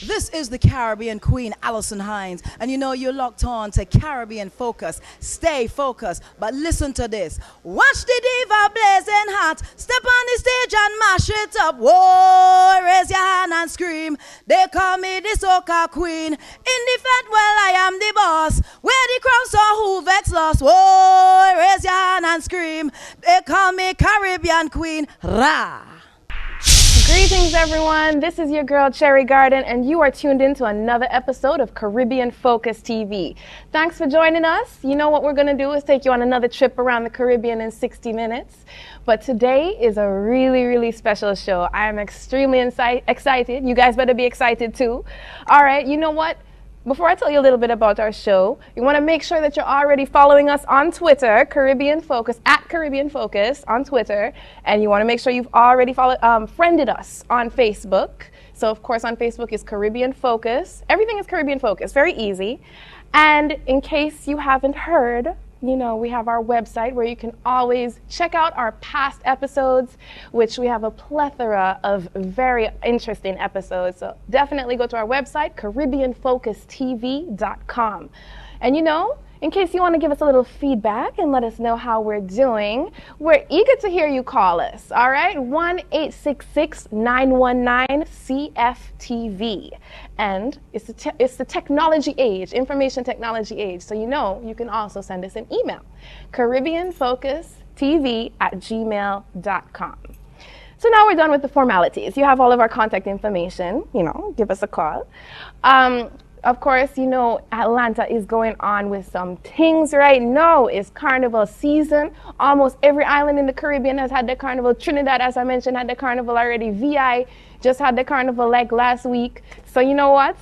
This is the Caribbean Queen, Alison Hines, and you know you're locked on to Caribbean Focus. Stay focused, but listen to this. Watch the diva blazing hot, step on the stage and mash it up. Whoa, raise your hand and scream. They call me the soca queen. In the fed, well, I am the boss. Where the crowd saw who vex lost. Whoa, raise your hand and scream. They call me Caribbean Queen. Rah. Greetings, everyone. This is your girl, Cherrie Garden, and you are tuned in to another episode of Caribbean Focus TV. Thanks for joining us. You know what we're going to do is take you on another trip around the Caribbean in 60 minutes. But today is a really, really special show. I am extremely excited. You guys better be excited, too. All right, you know what? Before I tell you a little bit about our show, you want to make sure that you're already following us on Twitter, Caribbean Focus, at Caribbean Focus on Twitter. And you want to make sure you've already friended us on Facebook. So, of course, on Facebook is Caribbean Focus. Everything is Caribbean Focus, very easy. And in case you haven't heard, you know, we have our website where you can always check out our past episodes, which we have a plethora of very interesting episodes. So definitely go to our website, CaribbeanFocusTV.com. And you know, in case you want to give us a little feedback and let us know how we're doing, we're eager to hear you call us, all right? 1-866-919-CFTV. And it's the technology age, information technology age. So you know you can also send us an email, CaribbeanFocusTV@gmail.com. So now we're done with the formalities. You have all of our contact information, you know, give us a call. Of course, you know, Atlanta is going on with some things right now. It's carnival season. Almost every island in the Caribbean has had their carnival. Trinidad, as I mentioned, had the carnival already. VI just had the carnival like last week. So you know what?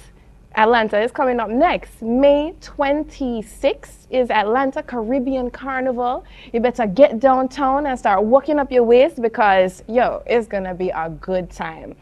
Atlanta is coming up next. May 26th is Atlanta Caribbean Carnival. You better get downtown and start working up your waist because, yo, it's going to be a good time.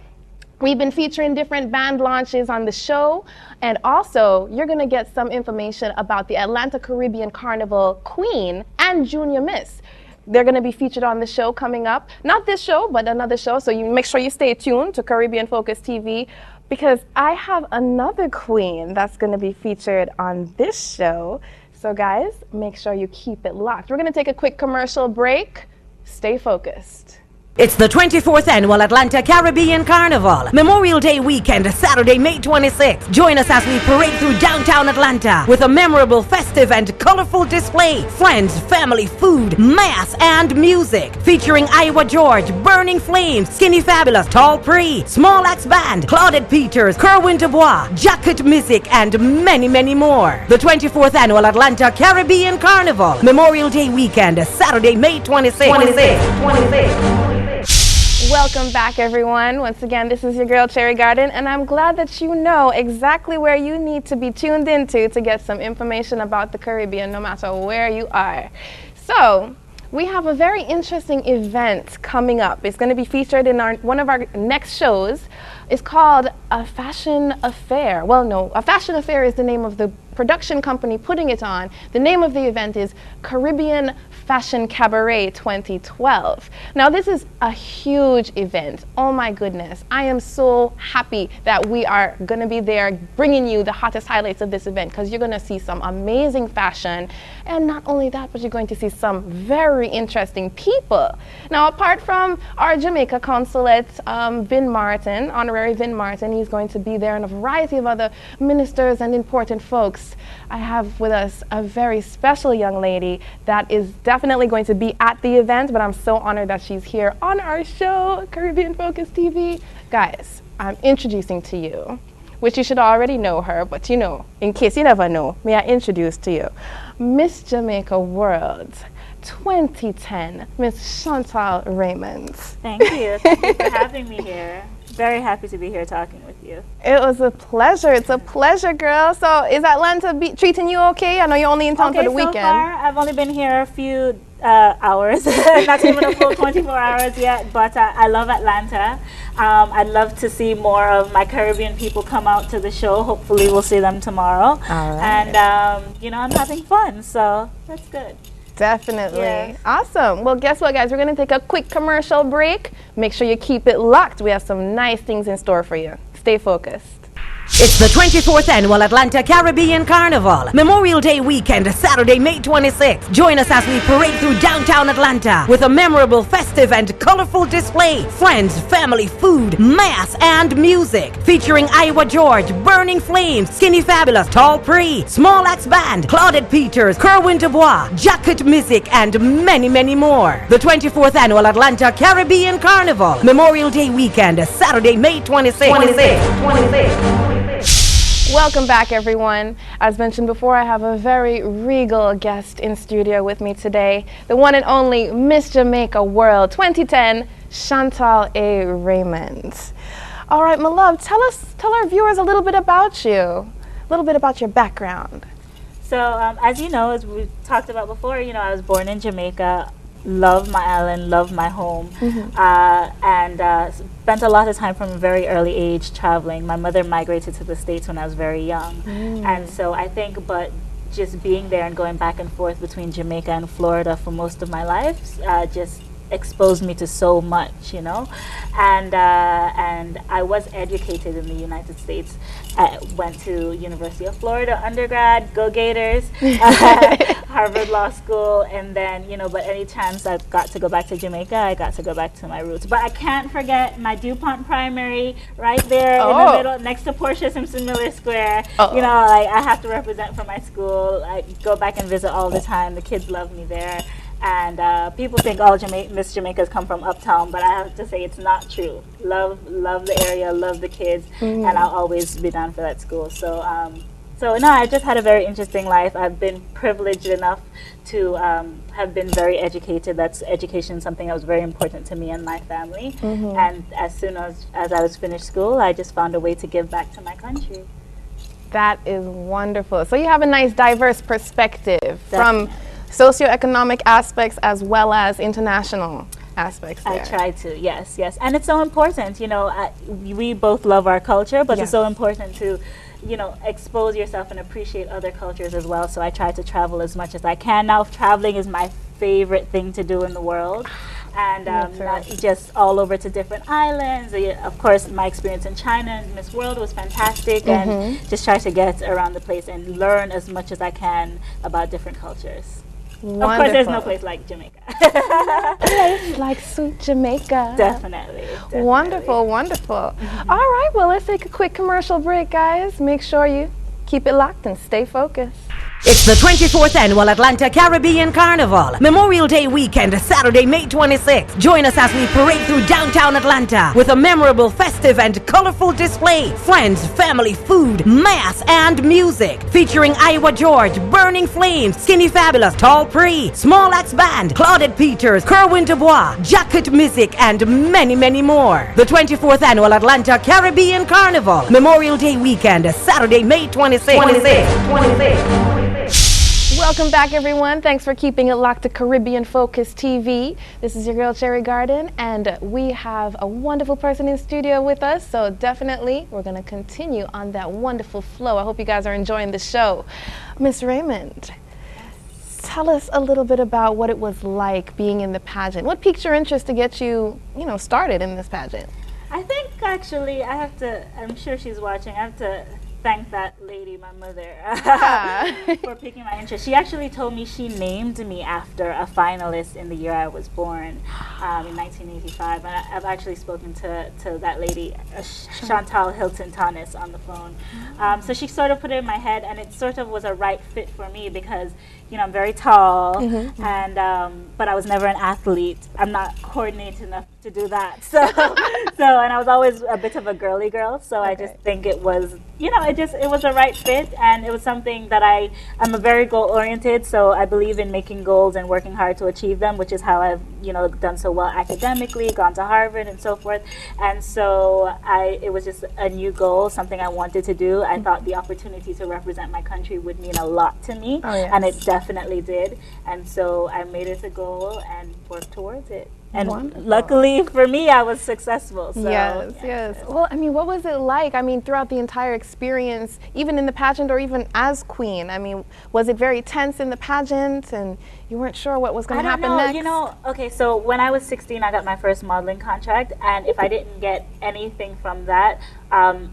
We've been featuring different band launches on the show, and also you're going to get some information about the Atlanta Caribbean Carnival Queen and Junior Miss. They're going to be featured on the show coming up. Not this show, but another show, so you make sure you stay tuned to Caribbean Focus TV because I have another queen that's going to be featured on this show. So guys, make sure you keep it locked. We're going to take a quick commercial break. Stay focused. It's the 24th Annual Atlanta Caribbean Carnival, Memorial Day weekend, Saturday, May 26th. Join us as we parade through downtown Atlanta with a memorable, festive, and colorful display. Friends, family, food, mass, and music. Featuring Iowa George, Burning Flames, Skinny Fabulous, Tall Pre, Small Axe Band, Claudette Peters, Kerwin Dubois, Jacket Music, and many, many more. The 24th Annual Atlanta Caribbean Carnival, Memorial Day weekend, Saturday, May 26th. Welcome back, everyone. Once again, this is your girl, Cherrie Garden, and I'm glad that you know exactly where you need to be tuned into to get some information about the Caribbean, no matter where you are. So, we have a very interesting event coming up. It's going to be featured in one of our next shows. It's called A Fashion Affair. Well, no, A Fashion Affair is the name of the production company putting it on. The name of the event is Caribbean Fashion Cabaret 2012. Now, this is a huge event. Oh my goodness. I am so happy that we are going to be there bringing you the hottest highlights of this event because you're going to see some amazing fashion. And not only that, but you're going to see some very interesting people. Now, apart from our Jamaica consulate, Vin Martin, Honorary Vin Martin, he's going to be there, and a variety of other ministers and important folks. I have with us a very special young lady that is definitely going to be at the event, but I'm so honored that she's here on our show, Caribbean Focus TV. Guys, I'm introducing to you, which you should already know her, but you know, in case you never know, may I introduce to you Miss Jamaica World 2010, Miss Chantal Raymond. Thank you. Thank you for having me here. Very happy to be here talking with you. It was a pleasure. It's a pleasure, girl. So is Atlanta treating you okay? I know you're only in town for the weekend. So far, I've only been here a few hours, not even a full 24 hours yet, but I love Atlanta. I'd love to see more of my Caribbean people come out to the show. Hopefully we'll see them tomorrow. All right. And, you know, I'm having fun, so that's good. Definitely. Yes. Awesome. Well, guess what, guys? We're going to take a quick commercial break. Make sure you keep it locked. We have some nice things in store for you. Stay focused. It's the 24th Annual Atlanta Caribbean Carnival. Memorial Day weekend, Saturday, May 26th. Join us as we parade through downtown Atlanta with a memorable, festive, and colorful display. Friends, family, food, mass, and music. Featuring Iowa George, Burning Flames, Skinny Fabulous, Tall Pre, Small Axe Band, Claudette Peters, Kerwin Dubois, Jacket Music, and many, many more. The 24th Annual Atlanta Caribbean Carnival. Memorial Day weekend, Saturday, May 26th. Welcome back, everyone. As mentioned before, I have a very regal guest in studio with me today, the one and only Miss Jamaica World 2010, Chantal A. Raymond. All right, my love, tell our viewers a little bit about you, a little bit about your background. So, as you know, as we talked about before, I was born in Jamaica. Love my island, love my home, and spent a lot of time from a very early age traveling. My mother migrated to the States when I was very young, and so I think, but just being there and going back and forth between Jamaica and Florida for most of my life just exposed me to so much, and I was educated in the United States. I went to University of Florida undergrad, go Gators, Harvard Law School, and then, but any chance I've got to go back to Jamaica, I got to go back to my roots. But I can't forget my DuPont primary right there in the middle, next to Portia Simpson Miller Square. I have to represent for my school. I go back and visit all the time. The kids love me there. And people think all Miss Jamaicas come from uptown, but I have to say it's not true. Love the area, love the kids, and I'll always be down for that school. So I just had a very interesting life. I've been privileged enough to have been very educated. That's education, something that was very important to me and my family. And as soon as I was finished school, I just found a way to give back to my country. That is wonderful. So you have a nice diverse perspective from socioeconomic aspects as well as international aspects there. I try to, yes. And it's so important, we both love our culture, but it's so important to, expose yourself and appreciate other cultures as well. So I try to travel as much as I can. Now, traveling is my favorite thing to do in the world. And not just all over to different islands. Of course, my experience in China and Miss World was fantastic, and just try to get around the place and learn as much as I can about different cultures. Wonderful. Of course, there's no place like Jamaica. Place like sweet Jamaica. Definitely. Wonderful. All right, well, let's take a quick commercial break, guys. Make sure you keep it locked and stay focused. It's the 24th Annual Atlanta Caribbean Carnival. Memorial Day weekend, Saturday, May 26th. Join us as we parade through downtown Atlanta with a memorable, festive, and colorful display. Friends, family, food, mass, and music. Featuring Iowa George, Burning Flames, Skinny Fabulous, Tall Pre, Small Axe Band, Claudette Peters, Kerwin Dubois, Jacket Music, and many, many more. The 24th Annual Atlanta Caribbean Carnival. Memorial Day weekend, Saturday, May 26th. Welcome back, everyone. Thanks for keeping it locked to Caribbean Focus TV. This is your girl, Cherrie Garden, and we have a wonderful person in studio with us, so definitely we're going to continue on that wonderful flow. I hope you guys are enjoying the show. Miss Raymond, tell us a little bit about what it was like being in the pageant. What piqued your interest to get you, started in this pageant? I think, actually, I'm sure she's watching, I have to thank that lady, my mother, for piquing my interest. She actually told me she named me after a finalist in the year I was born, in 1985. And I've actually spoken to that lady, Chantal Hilton Tanis, on the phone. So she sort of put it in my head, and it sort of was a right fit for me because, I'm very tall, and but I was never an athlete. I'm not coordinated enough to do that. So and I was always a bit of a girly girl. So I just think it was, it was a right fit, and it was something that I'm a very goal oriented. So I believe in making goals and working hard to achieve them, which is how I've done so well academically, gone to Harvard and so forth. And so it was just a new goal, something I wanted to do. I thought the opportunity to represent my country would mean a lot to me, and it definitely did. And so I made it a goal and worked towards it. And Wonderful. luckily for me, I was successful. So, Yes. Well, I mean, what was it like? I mean, throughout the entire experience, even in the pageant or even as queen, I mean, was it very tense in the pageant and you weren't sure what was going to happen next? You know, okay, so when I was 16, I got my first modeling contract, and if I didn't get anything from that,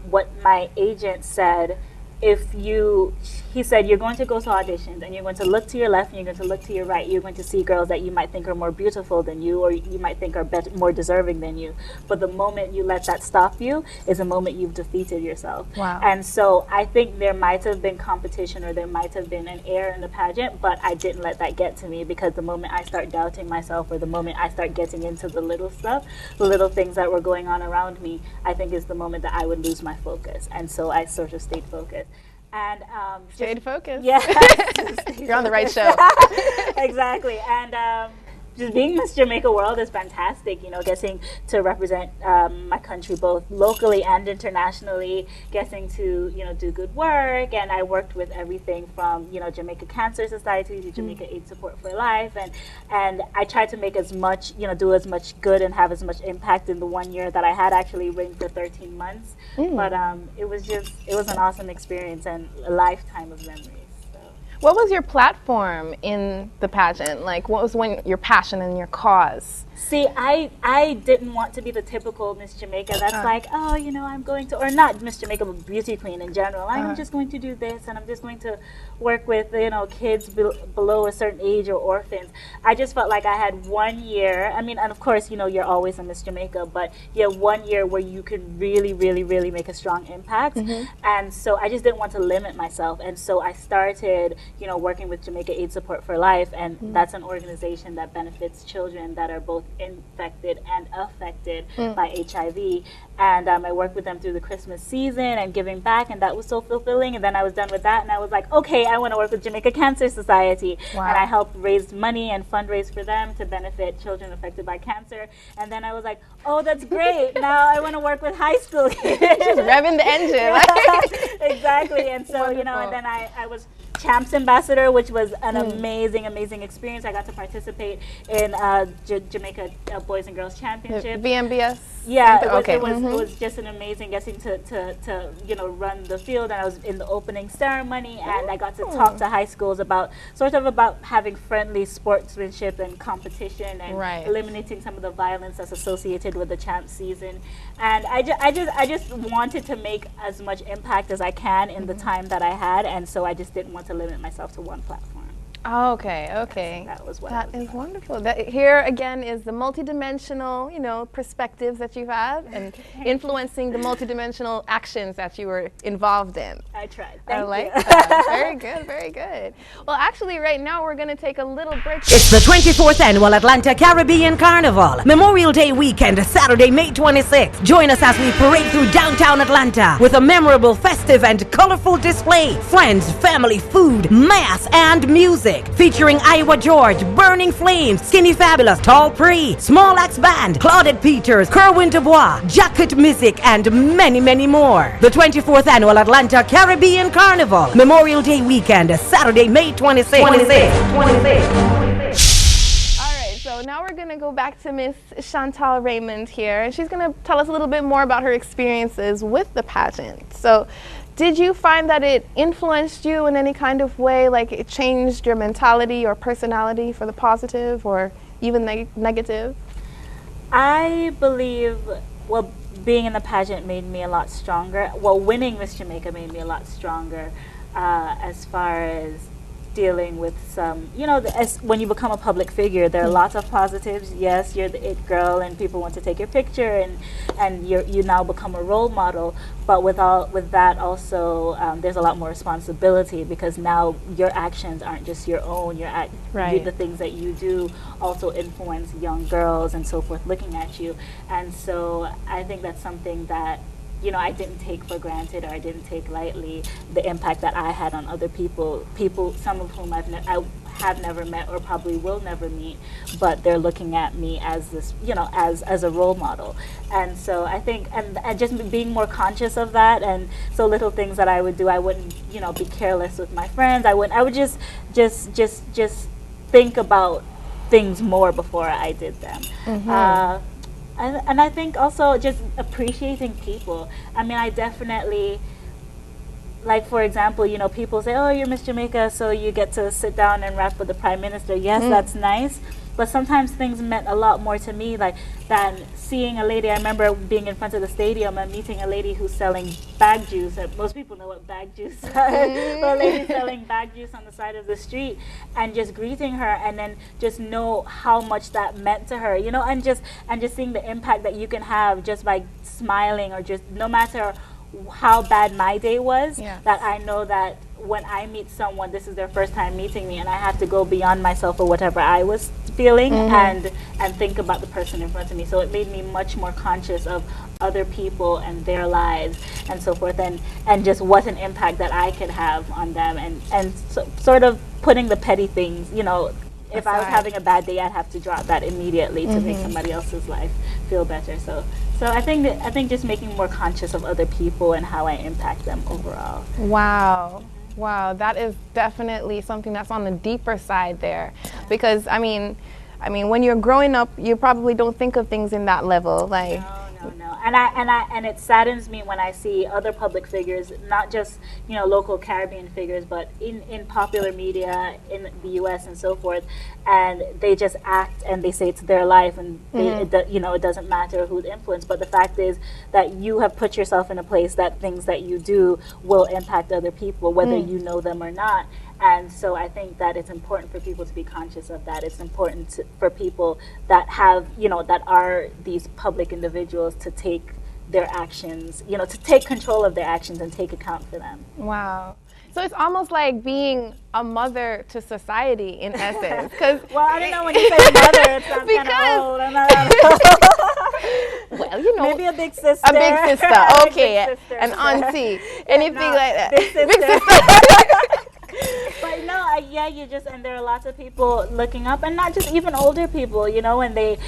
what my agent said, he said, you're going to go to auditions and you're going to look to your left and you're going to look to your right. You're going to see girls that you might think are more beautiful than you, or you might think are more deserving than you. But the moment you let that stop you is the moment you've defeated yourself. Wow. And so I think there might have been competition, or there might have been an air in the pageant, but I didn't let that get to me, because the moment I start doubting myself, or the moment I start getting into the little stuff, the little things that were going on around me, I think is the moment that I would lose my focus. And so I sort of stayed focused. And stayed focused. Yeah. You're on the right show. Exactly. And just being Miss Jamaica World is fantastic, you know, getting to represent my country both locally and internationally, getting to, you know, do good work. And I worked with everything from, you know, Jamaica Cancer Society to Jamaica AIDS Support for Life. And I tried to make as much, you know, do as much good and have as much impact in the 1 year that I had actually ran for 13 months. But it was an awesome experience and a lifetime of memories. What was your platform in the pageant? Like, what was your passion and your cause? See, I didn't want to be the typical Miss Jamaica that's like, oh, you know, I'm going to, or not Miss Jamaica, but beauty queen in general. I'm just going to do this, and I'm just going to work with, you know, kids below a certain age or orphans. I just felt like I had 1 year. I mean, and of course, you know, you're always a Miss Jamaica, but you have 1 year where you can really, really, really make a strong impact. And so I just didn't want to limit myself. And so I started, you know, working with Jamaica AIDS Support for Life, and that's an organization that benefits children that are both infected and affected by HIV. And I worked with them through the Christmas season and giving back, and that was so fulfilling. And then I was done with that, and I was like, okay, I want to work with Jamaica Cancer Society. Wow. And I helped raise money and fundraise for them to benefit children affected by cancer. And then I was like, oh, that's great. Now I want to work with high school kids. Just revving the engine. Exactly. And so, Wonderful. you know, and then I was Champs Ambassador, which was an amazing, amazing experience. I got to participate in Jamaica Boys and Girls Championship. VMBS? Yeah, it was just an amazing getting to you know, run the field, and I was in the opening ceremony, and I got to talk to high schools about having friendly sportsmanship and competition, and eliminating some of the violence that's associated with the champ season. And I just wanted to make as much impact as I can in the time that I had, and so I just didn't want to limit myself to one platform. Okay. That was what That is wonderful. Here again is the multidimensional, you know, perspectives that you have, and influencing the multidimensional actions that you were involved in. I tried. I like that. Very good, very good. Well, actually, right now we're going to take a little break. It's the 24th Annual Atlanta Caribbean Carnival, Memorial Day weekend, Saturday, May 26th. Join us as we parade through downtown Atlanta with a memorable, festive, and colorful display. Friends, family, food, mass, and music. Featuring Iowa George, Burning Flames, Skinny Fabulous, Tall Pre, Small Axe Band, Claudette Peters, Kerwin Dubois, Jacket Music, and many, many more. The 24th Annual Atlanta Caribbean Carnival, Memorial Day weekend, Saturday, May 26th. All right, so now we're going to go back to Miss Chantal Raymond here, and she's going to tell us a little bit more about her experiences with the pageant. So, did you find that it influenced you in any kind of way, like it changed your mentality or personality for the positive or even negative? I believe, well, being in the pageant made me a lot stronger. Well, winning Miss Jamaica made me a lot stronger as far as dealing with some, you know, when you become a public figure, there are lots of positives. Yes, you're the it girl and people want to take your picture, and you now become a role model. But with that also, there's a lot more responsibility, because now your actions aren't just your own. The things that you do also influence young girls and so forth looking at you. And so I think that's something that, you know, I didn't take for granted, or I didn't take lightly, the impact that I had on other people, some of whom I have never met or probably will never meet, but they're looking at me as this, you know, as a role model. And so I think, and just being more conscious of that, and so little things that I would do, I wouldn't, you know, be careless with my friends. I would just think about things more before I did them. And I think also just appreciating people. I mean, I definitely, like, for example, you know, people say, oh, you're Miss Jamaica, so you get to sit down and rap with the Prime Minister. Yes, that's nice. But sometimes things meant a lot more to me, like, than seeing a lady. I remember being in front of the stadium and meeting a lady who's selling bag juice. Most people know what bag juice is. A lady selling bag juice on the side of the street, and just greeting her, and then just know how much that meant to her, you know, and just seeing the impact that you can have just by smiling, or just no matter how bad my day was, that I know that when I meet someone, this is their first time meeting me, and I have to go beyond myself or whatever I was feeling, and think about the person in front of me. So it made me much more conscious of other people and their lives and so forth, and just what an impact that I could have on them, and sort of putting the petty things, you know, if I was having a bad day, I'd have to drop that immediately to make somebody else's life feel better. So I think just making more conscious of other people and how I impact them overall. Wow, that is definitely something that's on the deeper side there, because I mean, when you're growing up, you probably don't think of things in that level, like. No. And it saddens me when I see other public figures, not just, you know, local Caribbean figures, but in popular media in the U.S. and so forth, and they just act and they say it's their life, and it doesn't matter who's influenced. But the fact is that you have put yourself in a place that things that you do will impact other people, whether you know them or not. And so I think that it's important for people to be conscious of that. It's important for people that have, you know, that are these public individuals to take their actions, you know, to take control of their actions and take account for them. Wow. So it's almost like being a mother to society in essence. Well, I don't know, when you say mother, it sounds kind of old. Well, you know. Maybe a big sister. A big sister, okay. Big sister. An auntie. Anything like that. Big sister. But no, you just, and there are lots of people looking up, and not just even older people, you know, and they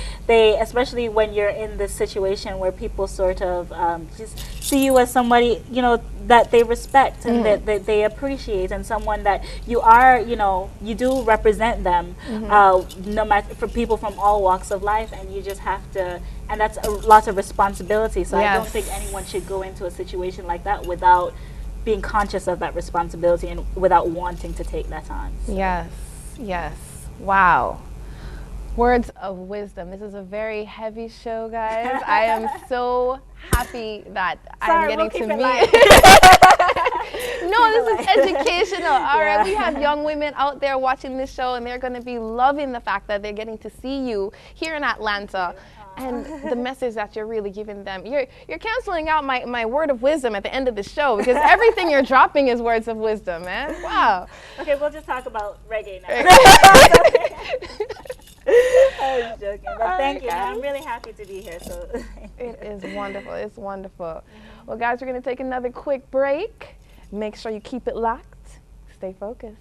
especially when you're in this situation where people sort of just see you as somebody, you know, that they respect and that they appreciate, and someone that you are, you know, you do represent them, no matter, for people from all walks of life, and you just have to, and that's a lot of responsibility. So I don't think anyone should go into a situation like that without being conscious of that responsibility and without wanting to take that on. So. Yes. Wow. Words of wisdom. This is a very heavy show, guys. I am so happy that I'm getting to meet. No, this is educational. All right, we have young women out there watching this show, and they're going to be loving the fact that they're getting to see you here in Atlanta. And the message that you're really giving them. You're canceling out my word of wisdom at the end of the show, because everything you're dropping is words of wisdom, man. Wow. Okay, we'll just talk about reggae now. I was joking, but thank you. I'm really happy to be here. So it is wonderful. It's wonderful. Well, guys, we're going to take another quick break. Make sure you keep it locked. Stay focused.